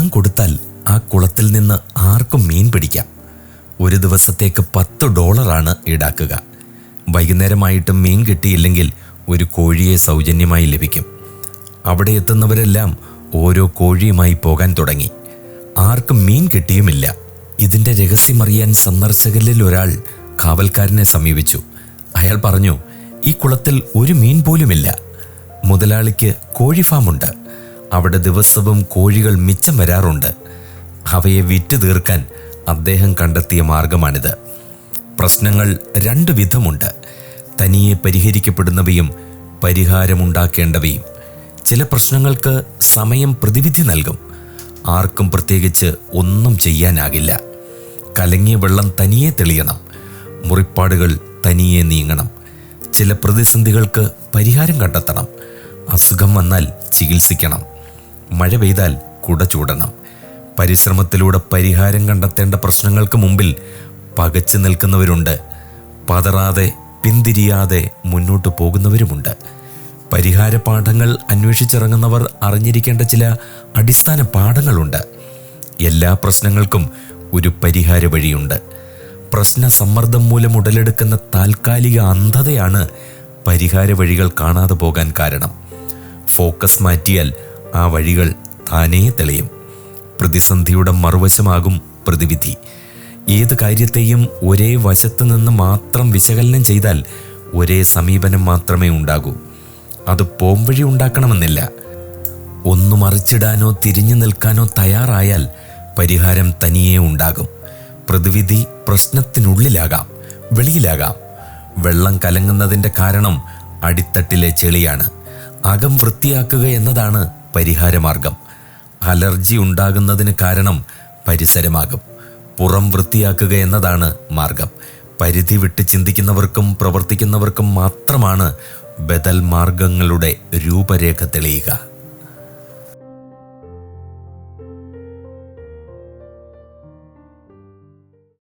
പണം കൊടുത്താൽ ആ കുളത്തിൽ നിന്ന് ആർക്കും മീൻ പിടിക്കാം. ഒരു ദിവസത്തേക്ക് $10 ഈടാക്കുക. വൈകുന്നേരമായിട്ടും മീൻ കിട്ടിയില്ലെങ്കിൽ ഒരു കോഴിയെ സൗജന്യമായി ലഭിക്കും. അവിടെ എത്തുന്നവരെല്ലാം ഓരോ കോഴിയുമായി പോകാൻ തുടങ്ങി. ആർക്കും മീൻ കിട്ടിയുമില്ല. ഇതിൻ്റെ രഹസ്യമറിയാൻ സന്ദർശകരിൽ ഒരാൾ കാവൽക്കാരനെ സമീപിച്ചു. അയാൾ പറഞ്ഞു, ഈ കുളത്തിൽ ഒരു മീൻ പോലുമില്ല. മുതലാളിക്ക് കോഴി ഫാമുണ്ട്. അവിടെ ദിവസവും കോഴികൾ മിച്ചം വരാറുണ്ട്. അവയെ വിറ്റ് തീർക്കാൻ അദ്ദേഹം കണ്ടെത്തിയ മാർഗമാണിത്. പ്രശ്നങ്ങൾ 2 വിധമുണ്ട്: തനിയെ പരിഹരിക്കപ്പെടുന്നവയും പരിഹാരമുണ്ടാക്കേണ്ടവയും. ചില പ്രശ്നങ്ങൾക്ക് സമയം പ്രതിവിധി നൽകും. ആർക്കും പ്രത്യേകിച്ച് ഒന്നും ചെയ്യാനാകില്ല. കലങ്ങിയ വെള്ളം തനിയെ തെളിയണം. മുറിപ്പാടുകൾ തനിയെ നീങ്ങണം. ചില പ്രതിസന്ധികൾക്ക് പരിഹാരം കണ്ടെത്തണം. അസുഖം വന്നാൽ ചികിത്സിക്കണം. മഴ പെയ്താൽ കുട ചൂടണം. പരിശ്രമത്തിലൂടെ പരിഹാരം കണ്ടെത്തേണ്ട പ്രശ്നങ്ങൾക്ക് മുമ്പിൽ പകച്ചു നിൽക്കുന്നവരുണ്ട്. പതറാതെ പിന്തിരിയാതെ മുന്നോട്ട് പോകുന്നവരുമുണ്ട്. പരിഹാര പാഠങ്ങൾ അന്വേഷിച്ചിറങ്ങുന്നവർ അറിഞ്ഞിരിക്കേണ്ട ചില അടിസ്ഥാന പാഠങ്ങളുണ്ട്. എല്ലാ പ്രശ്നങ്ങൾക്കും ഒരു പരിഹാര വഴിയുണ്ട്. പ്രശ്ന സമ്മർദ്ദം മൂലം ഉടലെടുക്കുന്ന താൽക്കാലിക അന്ധതയാണ് പരിഹാര വഴികൾ കാണാതെ പോകാൻ കാരണം. ഫോക്കസ് മാറ്റിയാൽ ആ വഴികൾ താനേ തെളിയും. പ്രതിസന്ധിയുടെ മറുവശമാകും പ്രതിവിധി. ഏത് കാര്യത്തെയും ഒരേ വശത്ത് നിന്ന് മാത്രം വിശകലനം ചെയ്താൽ ഒരേ സമീപനം മാത്രമേ ഉണ്ടാകൂ. അത് പോംവഴി ഉണ്ടാക്കണമെന്നില്ല. ഒന്ന് മറിച്ചിടാനോ തിരിഞ്ഞു നിൽക്കാനോ തയ്യാറായാൽ പരിഹാരം തനിയെ ഉണ്ടാകും. പ്രതിവിധി പ്രശ്നത്തിനുള്ളിലാകാം, വെളിയിലാകാം. വെള്ളം കലങ്ങുന്നതിൻ്റെ കാരണം അടിത്തട്ടിലെ ചെളിയാണ്. അകം വൃത്തിയാക്കുക എന്നതാണ് പരിഹാരമാർഗം. അലർജി ഉണ്ടാകുന്നതിന് കാരണം പരിസരമാകും. പുറം വൃത്തിയാക്കുക എന്നതാണ് മാർഗം. പരിധി വിട്ട് ചിന്തിക്കുന്നവർക്കും പ്രവർത്തിക്കുന്നവർക്കും മാത്രമാണ് ബദൽ മാർഗങ്ങളുടെ രൂപരേഖ തെളിയുക.